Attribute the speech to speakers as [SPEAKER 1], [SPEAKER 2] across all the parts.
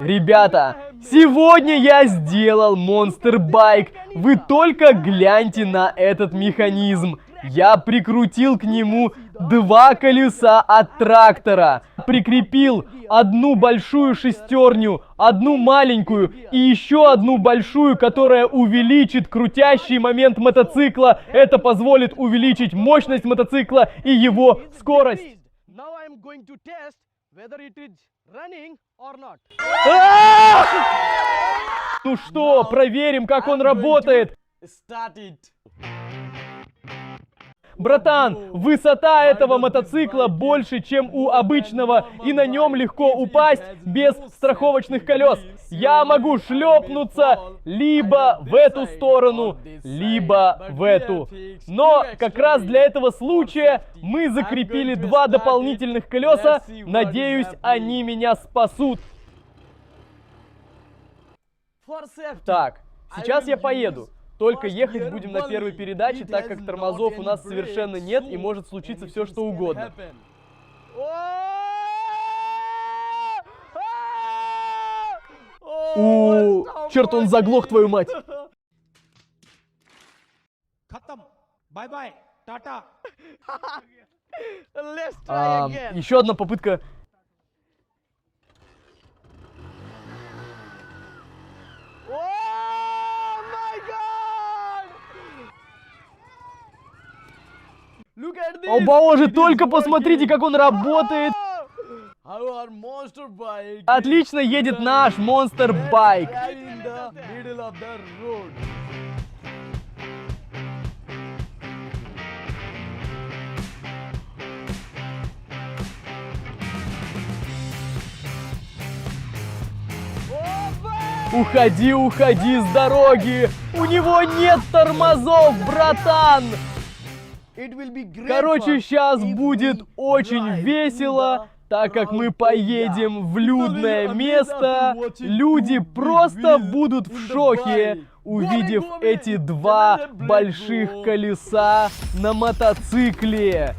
[SPEAKER 1] Ребята, сегодня я сделал Monster Bike. Вы только гляньте на этот механизм. Я прикрутил к нему два колеса от трактора. Прикрепил одну большую шестерню, одну маленькую и еще одну большую, которая увеличит крутящий момент мотоцикла. Это позволит увеличить мощность мотоцикла и его скорость. Ну что, проверим, как он работает. Братан, высота этого мотоцикла больше, чем у обычного, и на нем легко упасть без страховочных колес. Я могу шлепнуться либо в эту сторону, либо в эту. Но как раз для этого случая мы закрепили два дополнительных колеса. Надеюсь, они меня спасут. Так, сейчас я поеду. Только ехать будем на первой передаче, так как тормозов у нас совершенно нет и может случиться все, что угодно. Черт, он заглох, твою мать! Еще одна попытка. О боже, только посмотрите, как он работает! Отлично едет наш Monster Bike. Уходи, уходи с дороги! У него нет тормозов, братан! Короче, сейчас будет очень весело, так как мы поедем в людное место. Люди просто будут в шоке, увидев эти два больших колеса на мотоцикле.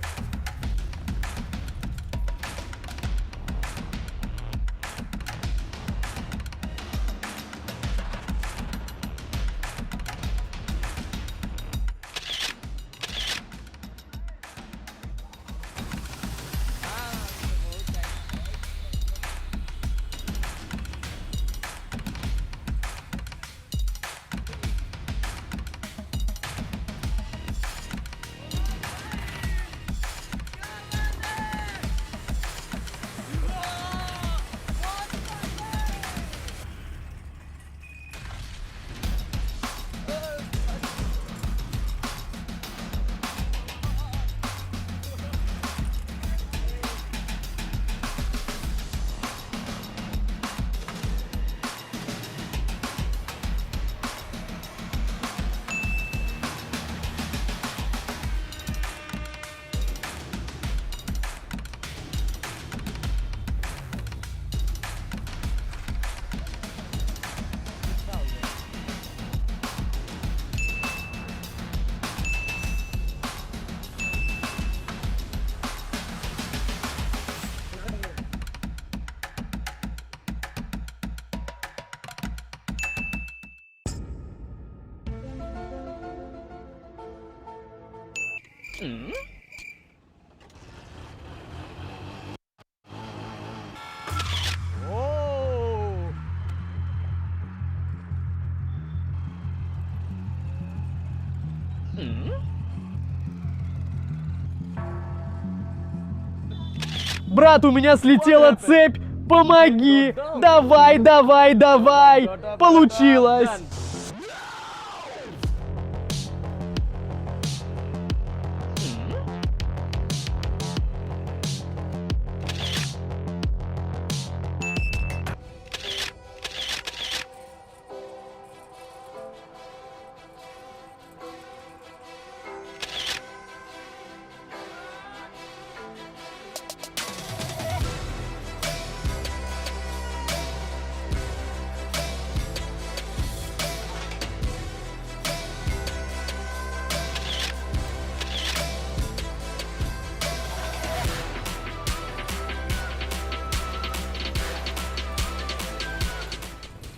[SPEAKER 1] Брат, у меня слетела цепь! Помоги! Давай, давай, давай! Получилось!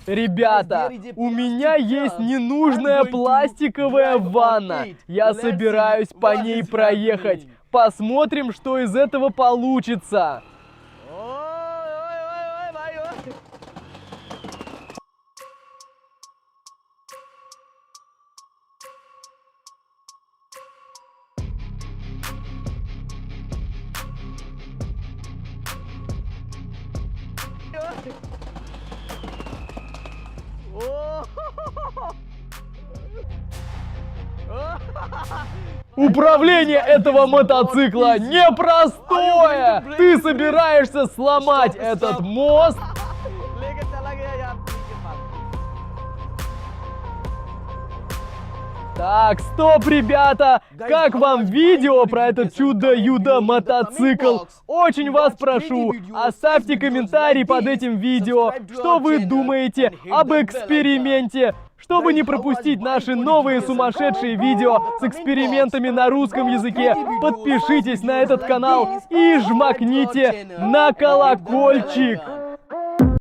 [SPEAKER 1] Ребята, у меня есть ненужная пластиковая ванна. Я собираюсь по ней проехать. Посмотрим, что из этого получится. Управление этого мотоцикла непростое! Ты собираешься сломать этот мост? Так, стоп, ребята! Как вам видео про этот чудо-юдо мотоцикл? Очень вас прошу, оставьте комментарий под этим видео, что вы думаете об эксперименте. Чтобы не пропустить наши новые сумасшедшие видео с экспериментами на русском языке, подпишитесь на этот канал и жмакните на колокольчик.